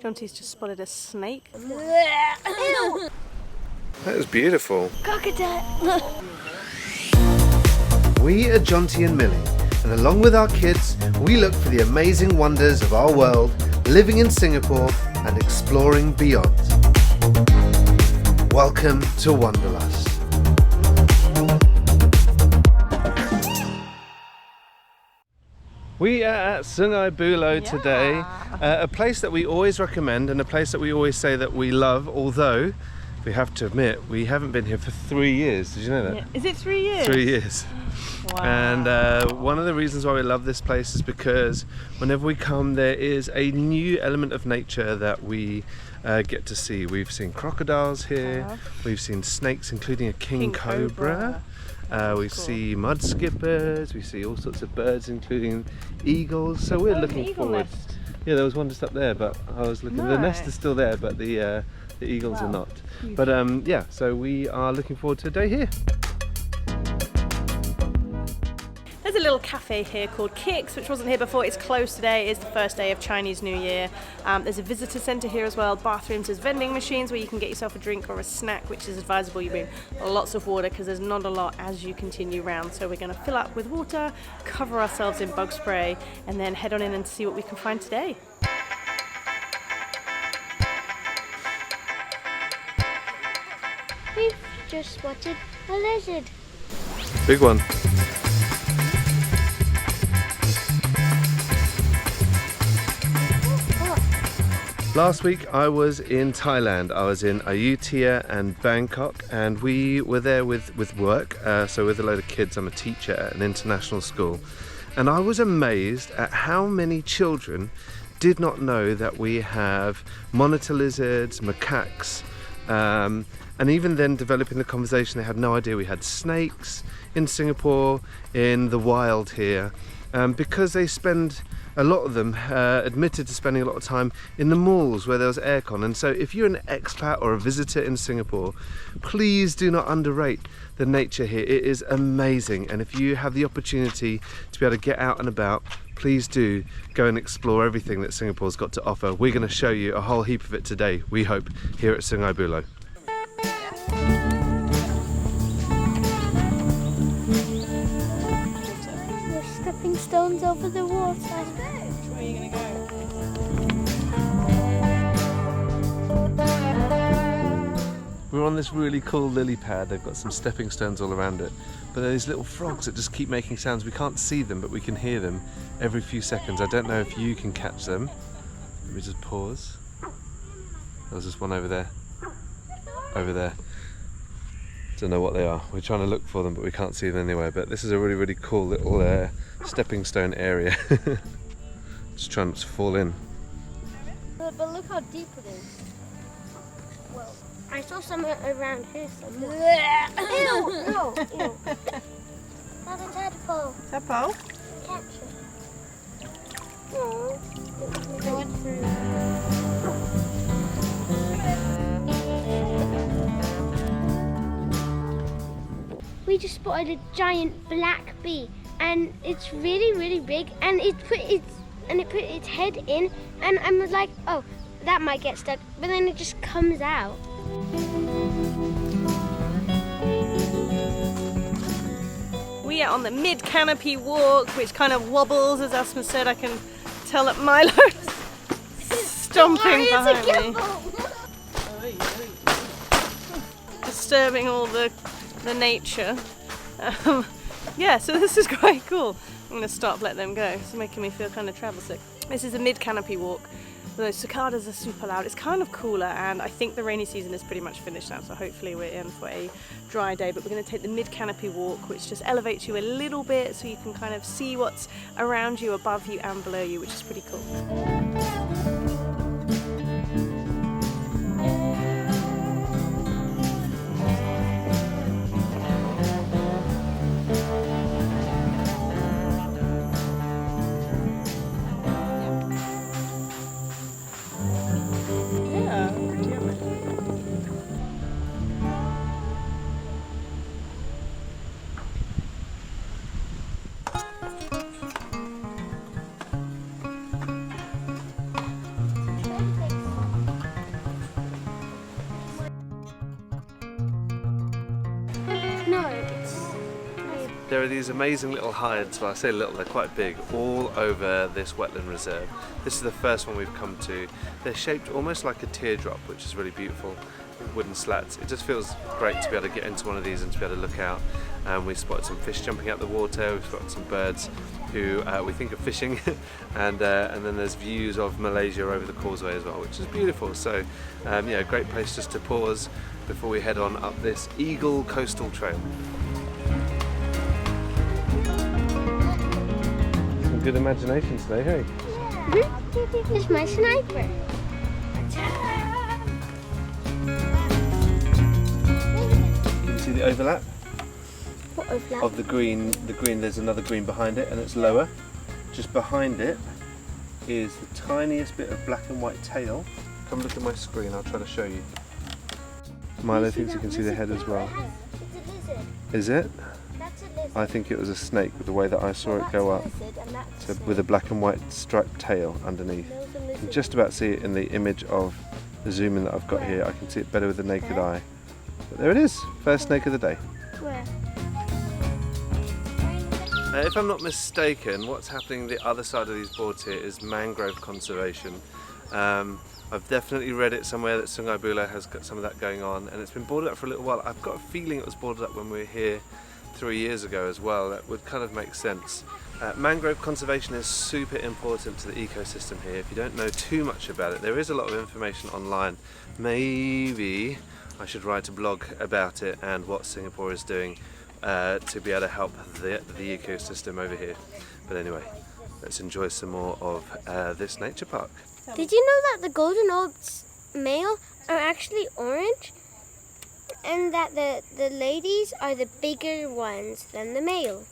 Jonty's just spotted a snake. That was beautiful. Crocodile! We are Jonty and Millie, and along with our kids, we look for the amazing wonders of our world, living in Singapore and exploring beyond. Welcome to Wanderlust. We are at Sungei Buloh today, a place that we always recommend and a place that we always say that we love, although we have to admit we haven't been here for 3 years. Did you know that? Yeah. Is it 3 years? 3 years. Wow. And one of the reasons why we love this place is because whenever we come there is a new element of nature that we get to see. We've seen crocodiles here, we've seen snakes including a king cobra. We see mud skippers, we see all sorts of birds including eagles, so we're looking forward. Nest. Yeah, there was one just up there, but I was looking, the nest is still there, but the eagles are not. But yeah, so we are looking forward to a day here. There's a little cafe here called Kicks, which wasn't here before. It's closed today. It's the first day of Chinese New Year. There's a visitor centre here as well, bathrooms, there's vending machines where you can get yourself a drink or a snack, which is advisable. You bring lots of water because there's not a lot as you continue round. So we're going to fill up with water, cover ourselves in bug spray, and then head on in and see what we can find today. We've just spotted a lizard. Big one. Last week I was in Thailand. I was in Ayutthaya and Bangkok, and we were there with work, so with a load of kids. I'm a teacher at an international school, and I was amazed at how many children did not know that we have monitor lizards, macaques, and even then developing the conversation, they had no idea we had snakes in Singapore, in the wild here, because they spend, a lot of them admitted to spending a lot of time in the malls where there was aircon. And so if you're an expat or a visitor in Singapore, please do not underrate the nature here. It is amazing, and if you have the opportunity to be able to get out and about, please do go and explore everything that Singapore's got to offer. We're going to show you a whole heap of it today, we hope, here at Sungei Buloh. Stepping stones over the water. Where are you going to go? We're on this really cool lily pad. They've got some stepping stones all around it, but there are these little frogs that just keep making sounds. We can't see them, but we can hear them every few seconds. I don't know if you can catch them. Let me just pause. There was just one over there. Over there. Don't know what they are. We're trying to look for them, but we can't see them anywhere. But this is a really, really cool little stepping stone area. Just trying not to fall in. But look how deep it is. Well, I saw some around here somewhere. Ew! No! Ew. That's a tadpole. Tadpole? Catch it. Oh, it went through. We just spotted a giant black bee, and it's really, really big, and it put its head in, and I was like, oh, that might get stuck, but then it just comes out. We are on the mid-canopy walk, which kind of wobbles, as Asma said. I can tell that Milo's stomping behind me. Disturbing all the nature. Yeah, so this is quite cool. I'm going to stop, let them go. It's making me feel kind of travel sick. This is a mid-canopy walk. The cicadas are super loud. It's kind of cooler, and I think the rainy season is pretty much finished now, so hopefully we're in for a dry day. But we're going to take the mid-canopy walk, which just elevates you a little bit so you can kind of see what's around you, above you and below you, which is pretty cool. There are these amazing little hides, well I say little, they're quite big, all over this wetland reserve. This is the first one we've come to. They're shaped almost like a teardrop, which is really beautiful, with wooden slats. It just feels great to be able to get into one of these and to be able to look out. We spotted some fish jumping out the water, we've spotted some birds who we think are fishing, and then there's views of Malaysia over the causeway as well, which is beautiful. So yeah, great place just to pause before we head on up this Eagle Coastal Trail. Some good imagination today, hey? It's my sniper. Can you see the overlap? What overlap? Of the green, there's another green behind it and it's lower. Just behind it is the tiniest bit of black and white tail. Come look at my screen, I'll try to show you. Milo thinks you can see the head as well. It's a lizard. Is it? That's a lizard. I think it was a snake with the way that I saw it go up. So with a black and white striped tail underneath. You can just about see it in the image of the zoom in that I've got here. I can see it better with the naked eye. But there it is, first snake of the day. Where? If I'm not mistaken, what's happening the other side of these boards here is mangrove conservation. I've definitely read it somewhere that Sungei Buloh has got some of that going on, and it's been boarded up for a little while. I've got a feeling it was boarded up when we were here 3 years ago as well. That would kind of make sense. Mangrove conservation is super important to the ecosystem here. If you don't know too much about it, there is a lot of information online. Maybe I should write a blog about it and what Singapore is doing to be able to help the ecosystem over here. But anyway, let's enjoy some more of this nature park. Did you know that the golden orbs male are actually orange? And that the ladies are the bigger ones than the male?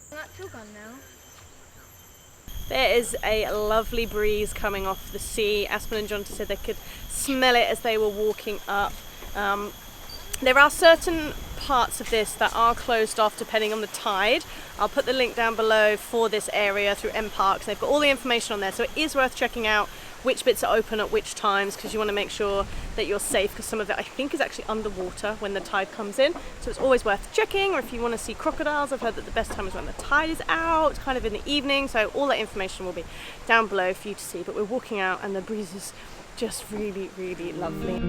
There is a lovely breeze coming off the sea. Aspen and Jonty said they could smell it as they were walking up. There are certain parts of this that are closed off depending on the tide. I'll put the link down below for this area through M Parks. They've got all the information on there, so it is worth checking out which bits are open at which times, because you want to make sure that you're safe, because some of it I think is actually underwater when the tide comes in, so it's always worth checking. Or if you want to see crocodiles, I've heard that the best time is when the tide is out, kind of in the evening, so all that information will be down below for you to see. But we're walking out and the breeze is just really, really lovely.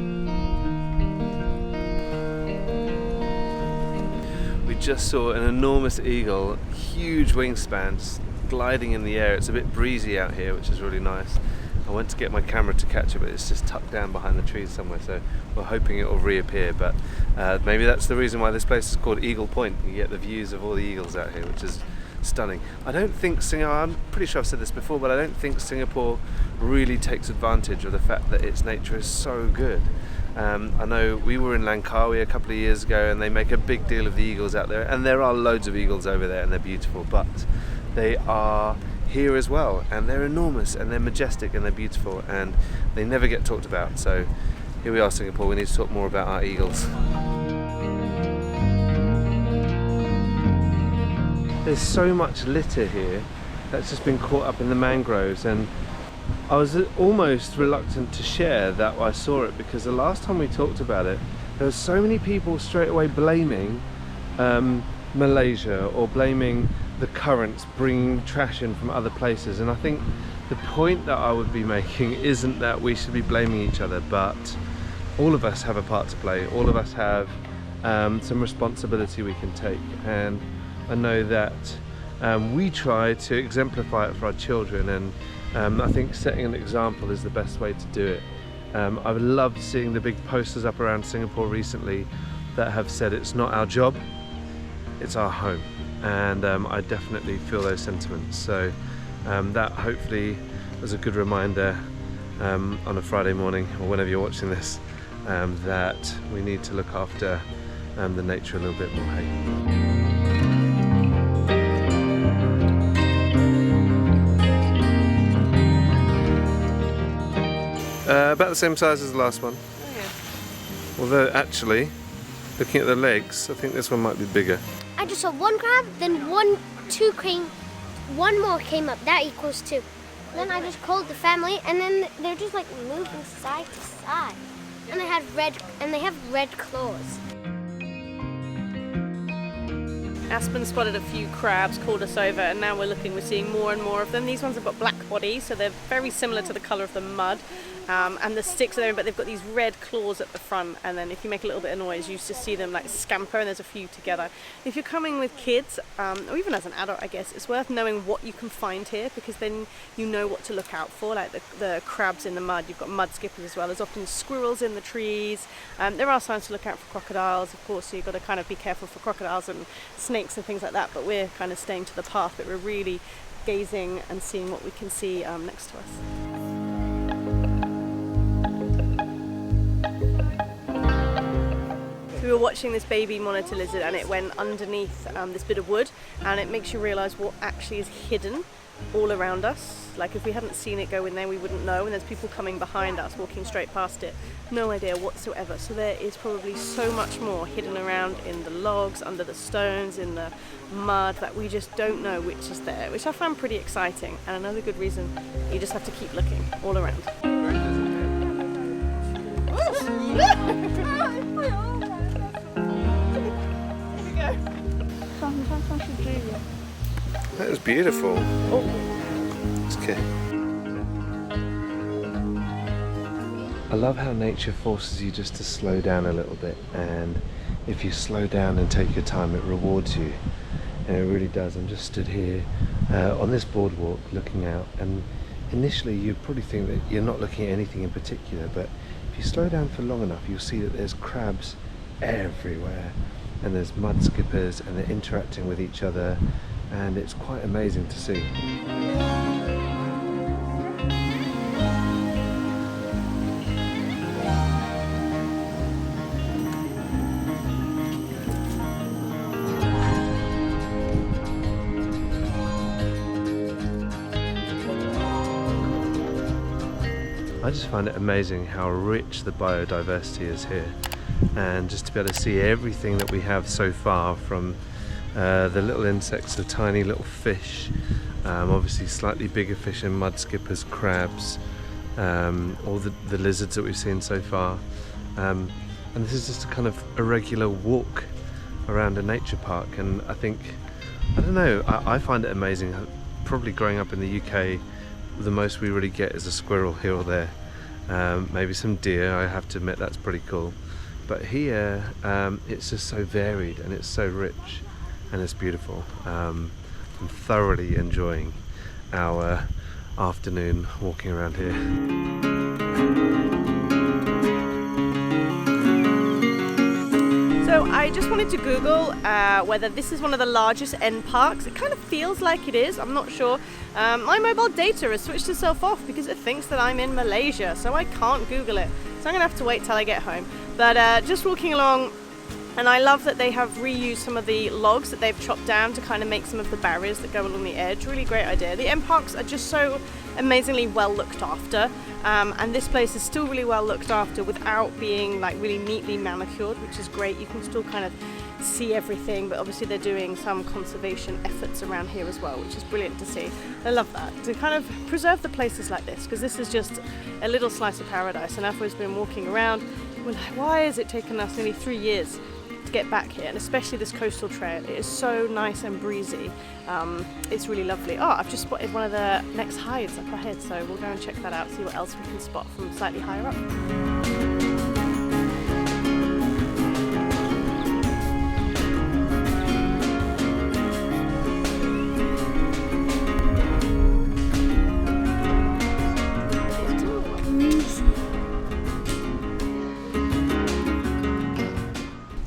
We just saw an enormous eagle, huge wingspans, gliding in the air. It's a bit breezy out here, which is really nice. I went to get my camera to catch it, but it's just tucked down behind the trees somewhere, so we're hoping it will reappear. But maybe that's the reason why this place is called Eagle Point. You get the views of all the eagles out here, which is stunning. I don't think I'm pretty sure I've said this before, but I don't think Singapore really takes advantage of the fact that its nature is so good. I know we were in Langkawi a couple of years ago and they make a big deal of the eagles out there, and there are loads of eagles over there and they're beautiful, but they are here as well, and they're enormous and they're majestic and they're beautiful and they never get talked about. So here we are, Singapore, we need to talk more about our eagles. There's so much litter here that's just been caught up in the mangroves, and I was almost reluctant to share that I saw it, because the last time we talked about it, there were so many people straight away blaming Malaysia or blaming the currents bringing trash in from other places. And I think the point that I would be making isn't that we should be blaming each other, but all of us have a part to play. All of us have some responsibility we can take, and I know that we try to exemplify it for our children, and I think setting an example is the best way to do it. I've loved seeing the big posters up around Singapore recently that have said it's not our job, it's our home, and I definitely feel those sentiments. So that hopefully was a good reminder on a Friday morning, or whenever you're watching this, that we need to look after the nature a little bit more. Hey? About the same size as the last one. Oh, yeah. Although actually, looking at the legs, I think this one might be bigger. I just saw one crab, then one more came up. That equals 2. Then I just called the family, and then they're just like moving side to side. And they have red claws. Aspen spotted a few crabs, called us over, and now we're seeing more and more of them. These ones have got black bodies, so they're very similar to the colour of the mud. And the sticks are there, but they've got these red claws at the front, and then if you make a little bit of noise, you just see them like scamper, and there's a few together. If you're coming with kids, or even as an adult, I guess, it's worth knowing what you can find here, because then you know what to look out for, like the crabs in the mud. You've got mud skippers as well. There's often squirrels in the trees. There are signs to look out for crocodiles, of course, so you've got to kind of be careful for crocodiles and snakes and things like that, but we're kind of staying to the path, but we're really gazing and seeing what we can see next to us. We were watching this baby monitor lizard, and it went underneath this bit of wood, and it makes you realise what actually is hidden all around us. Like if we hadn't seen it go in there, we wouldn't know, and there's people coming behind us walking straight past it. No idea whatsoever. So there is probably so much more hidden around in the logs, under the stones, in the mud, that we just don't know which is there, which I find pretty exciting, and another good reason you just have to keep looking all around. That was beautiful. Oh. It's okay. I love how nature forces you just to slow down a little bit, and if you slow down and take your time, it rewards you, and it really does. I'm just stood here on this boardwalk looking out, and initially you'd probably think that you're not looking at anything in particular, but if you slow down for long enough, you'll see that there's crabs everywhere, and there's mud skippers, and they're interacting with each other, and it's quite amazing to see. I just find it amazing how rich the biodiversity is here, and just to be able to see everything that we have so far, from the little insects, the tiny little fish, obviously slightly bigger fish and mud skippers, crabs, all the lizards that we've seen so far, and this is just a kind of a regular walk around a nature park. And I don't know, I find it amazing. Probably growing up in the UK, the most we really get is a squirrel here or there, maybe some deer. I have to admit that's pretty cool, but here it's just so varied, and it's so rich, and it's beautiful. I'm thoroughly enjoying our afternoon walking around here. So I just wanted to Google whether this is one of the largest end parks. It kind of feels like it is, I'm not sure. My mobile data has switched itself off because it thinks that I'm in Malaysia, so I can't Google it. So I'm gonna have to wait till I get home. But just walking along, and I love that they have reused some of the logs that they've chopped down to kind of make some of the barriers that go along the edge. Really great idea. The end parks are just so amazingly well looked after, and this place is still really well looked after without being like really neatly manicured, which is great. You can still kind of see everything, but obviously they're doing some conservation efforts around here as well, which is brilliant to see. I love that, to kind of preserve the places like this, because this is just a little slice of paradise, and after we've been walking around, we're like, why has it taken us nearly 3 years to get back here? And especially this coastal trail, it is so nice and breezy. It's really lovely. Oh, I've just spotted one of the next hides up ahead, so we'll go and check that out, see what else we can spot from slightly higher up.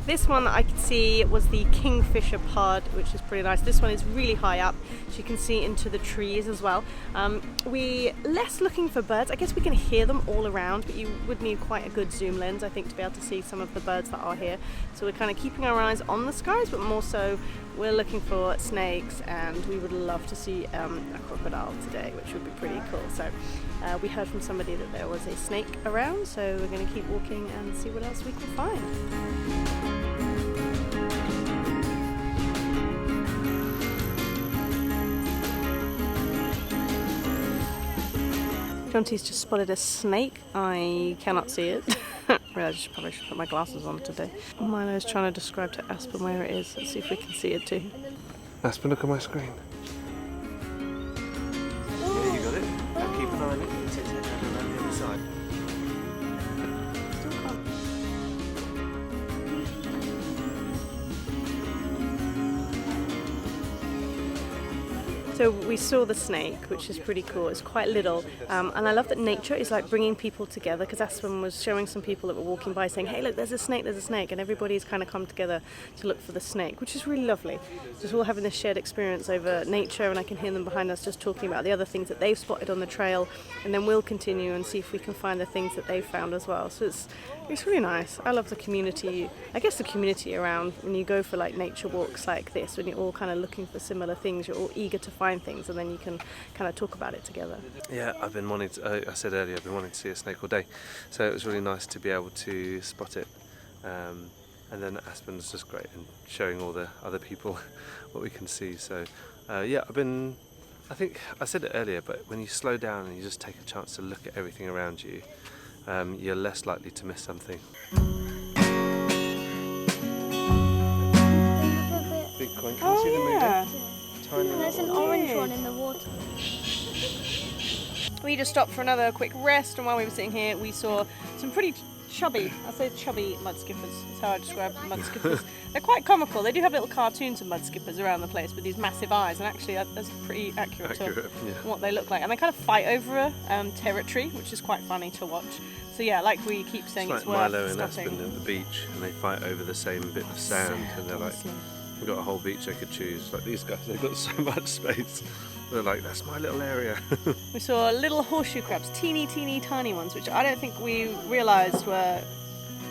This one that I could see was the kingfisher pod, which is pretty nice. This one is really high up, so you can see into the trees as well. We less looking for birds. I guess we can hear them all around, but you would need quite a good zoom lens, I think, to be able to see some of the birds that are here. So we're kind of keeping our eyes on the skies, but more so we're looking for snakes, and we would love to see a crocodile today, which would be pretty cool. So we heard from somebody that there was a snake around, so we're going to keep walking and see what else we can find. Jonty's just spotted a snake. I cannot see it. I probably should put my glasses on today. Milo's trying to describe to Aspen where it is. Let's see if we can see it too. Aspen, look at my screen. Yeah, you got it. Now keep an eye on it. It's heading around the other side. So we saw the snake, which is pretty cool. It's quite little, and I love that nature is like bringing people together, because Aspen was showing some people that were walking by saying, hey look, there's a snake, and everybody's kind of come together to look for the snake, which is really lovely. Just all having this shared experience over nature, and I can hear them behind us just talking about the other things that they've spotted on the trail, and then we'll continue and see if we can find the things that they've found as well. So it's really nice. I love the community, I guess the community around when you go for like nature walks like this, when you're all kind of looking for similar things, you're all eager to find things, and then you can kind of talk about it together. Yeah, I've been wanting to, I said earlier, I've been wanting to see a snake all day, so it was really nice to be able to spot it. And then Aspen's just great and showing all the other people what we can see. So yeah, I think I said it earlier, but when you slow down and you just take a chance to look at everything around you, you're less likely to miss something. Big coin, can you see the movie? Tiny There's an little orange one in the water. We just stopped for another quick rest, and while we were sitting here we saw some pretty chubby mud skippers. That's how I describe mud skippers. They're quite comical. They do have little cartoons of mud skippers around the place with these massive eyes, and actually that's pretty accurate to what they look like. And they kind of fight over territory, which is quite funny to watch. So yeah, like we keep saying, it's worth Milo and stopping. Aspen at the beach, and they fight over the same bit of sand, and they're like, we've got a whole beach they could choose. Like these guys, they've got so much space. They're like, that's my little area. We saw little horseshoe crabs, teeny tiny ones, which I don't think we realised were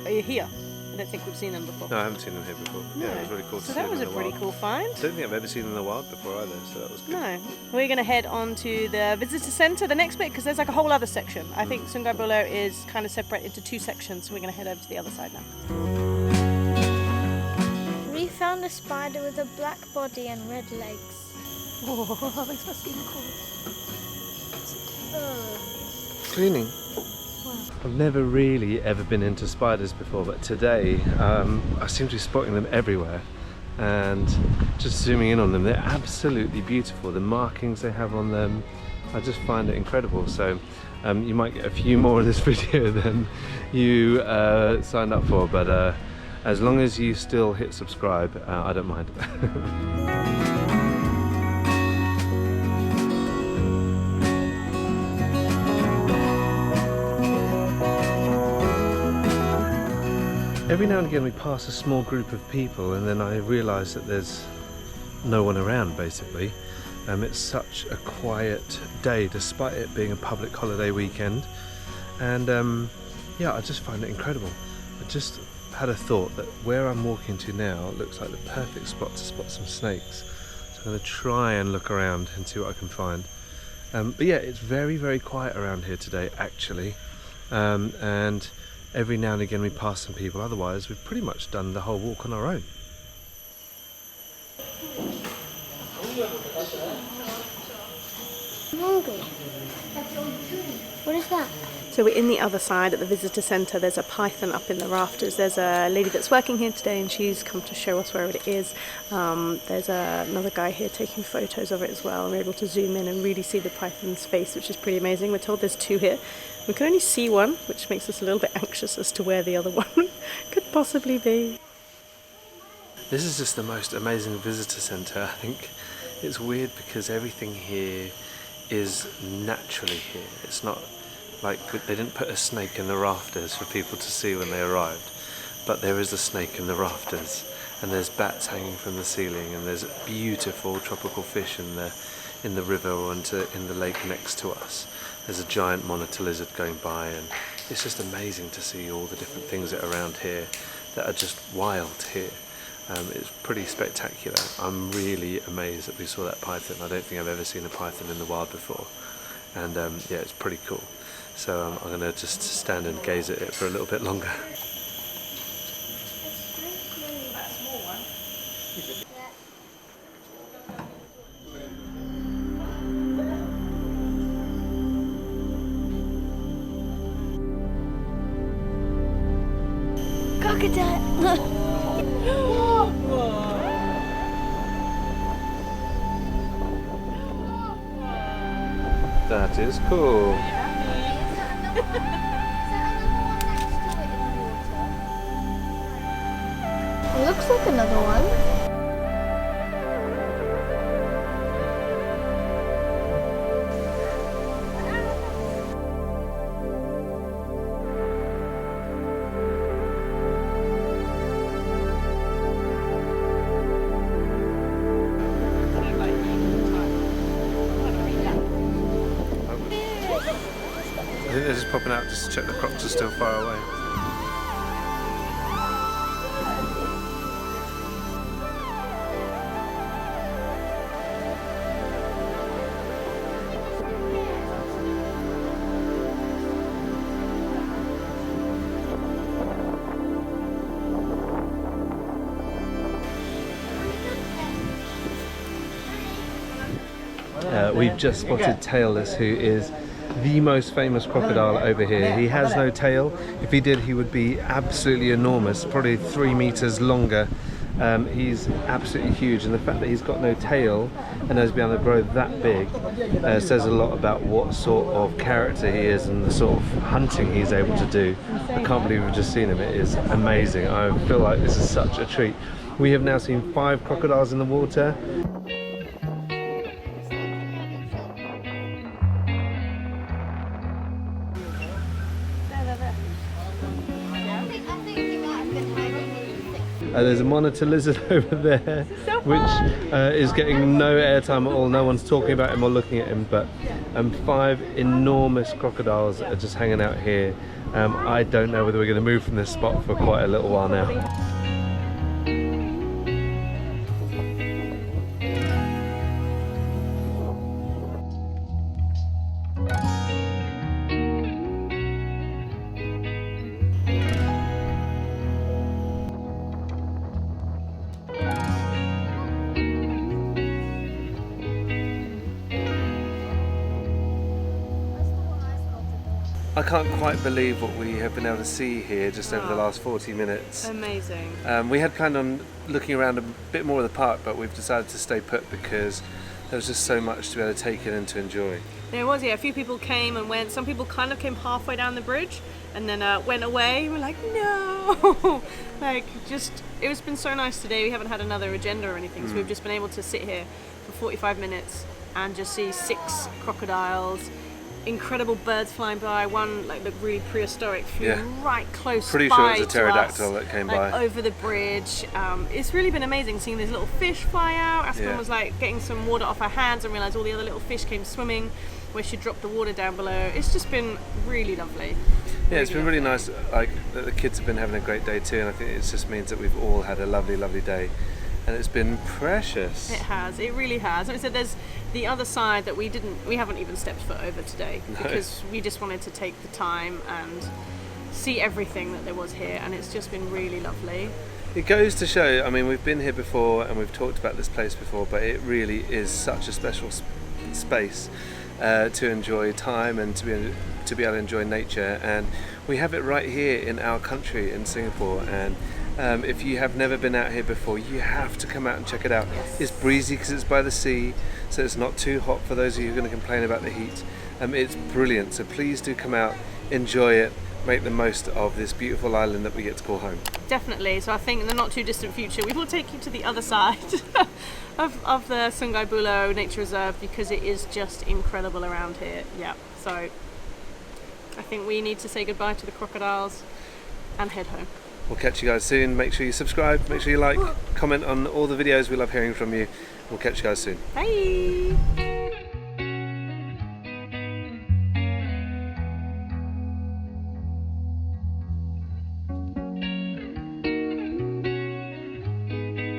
here. I don't think we've seen them before. No, I haven't seen them here before. No. Yeah, it was really cool to see So that them was in a the pretty wild. cool find. I don't think I've ever seen them in the wild before either, so that was good. No. We're going to head on to the visitor centre, the next bit, because there's like a whole other section. I think Sungei Buloh is kind of separated into two sections, so we're going to head over to the other side now. We found a spider with a black body and red legs. Oh, this must be cool. Cleaning. I've never really ever been into spiders before, but today I seem to be spotting them everywhere, and just zooming in on them, they're absolutely beautiful. The markings they have on them, I just find it incredible. So you might get a few more of this video than you signed up for, but as long as you still hit subscribe, I don't mind. Every now and again we pass a small group of people, and then I realise that there's no one around basically. It's such a quiet day despite it being a public holiday weekend, and yeah, I just find it incredible. I just had a thought that where I'm walking to now looks like the perfect spot to spot some snakes, so I'm going to try and look around and see what I can find. But yeah, it's very quiet around here today actually, and every now and again we pass some people, otherwise we've pretty much done the whole walk on our own. I'm hungry. What is that? So we're in the other side at the visitor centre. There's a python up in the rafters. There's a lady that's working here today, and she's come to show us where it is. There's another guy here taking photos of it as well, and we're able to zoom in and really see the python's face, which is pretty amazing. We're told there's two here. We can only see one, which makes us a little bit anxious as to where the other one could possibly be. This is just the most amazing visitor centre. I think it's weird because everything here is naturally here. It's not like they didn't put a snake in the rafters for people to see when they arrived, but there is a snake in the rafters, and there's bats hanging from the ceiling, and there's beautiful tropical fish in the river or in the lake next to us. There's a giant monitor lizard going by, and it's just amazing to see all the different things that are around here that are just wild here. It's pretty spectacular. I'm really amazed that we saw that python. I don't think I've ever seen a python in the wild before, and yeah, it's pretty cool. So I'm going to just stand and gaze at it for a little bit longer. Crocodile. That is cool. It looks like another one. I think they're just popping out just to check the crocs are still far away. We've just spotted Tailless, who is the most famous crocodile over here. He has no tail. If he did, he would be absolutely enormous, probably 3 meters longer. He's absolutely huge, and the fact that he's got no tail and has been able to grow that big says a lot about what sort of character he is and the sort of hunting he's able to do. I can't believe we've just seen him. It is amazing. I feel like this is such a treat. We have now seen 5 crocodiles in the water. There's a monitor lizard over there, which is getting no airtime at all. No one's talking about him or looking at him, but 5 enormous crocodiles are just hanging out here. I don't know whether we're going to move from this spot for quite a little while now. I can't quite believe what we have been able to see here just over the last 40 minutes. Amazing. We had planned on looking around a bit more of the park, but we've decided to stay put because there was just so much to be able to take in and to enjoy. There was, yeah. A few people came and went. Some people kind of came halfway down the bridge and then went away. We're like, no! Like, just, it's been so nice today. We haven't had another agenda or anything, so we've just been able to sit here for 45 minutes and just see 6 crocodiles. Incredible birds flying by. One like looked really prehistoric, flew right close. Pretty by sure it was a to pterodactyl us, that came like, by over the bridge. It's really been amazing seeing these little fish fly out. Aspen was like getting some water off her hands and realised all the other little fish came swimming where she dropped the water down below. It's just been really lovely. Yeah, it's been really nice. Like that the kids have been having a great day too, and I think it just means that we've all had a lovely, lovely day. And it's been precious. It has, it really has. Like I said, there's the other side that we haven't even stepped foot over today because we just wanted to take the time and see everything that there was here, and it's just been really lovely. It goes to show, I mean, we've been here before and we've talked about this place before, but it really is such a special space to enjoy time and to be able to enjoy nature, and we have it right here in our country in Singapore. And if you have never been out here before, you have to come out and check it out. Yes. It's breezy because it's by the sea, so it's not too hot for those of you who are going to complain about the heat. It's brilliant, so please do come out, enjoy it, make the most of this beautiful island that we get to call home. Definitely. So I think in the not too distant future we will take you to the other side of the Sungei Buloh Nature Reserve because it is just incredible around here. Yeah. So I think we need to say goodbye to the crocodiles and head home. We'll catch you guys soon. Make sure you subscribe, make sure you like, comment on all the videos. We love hearing from you. We'll catch you guys soon. Bye!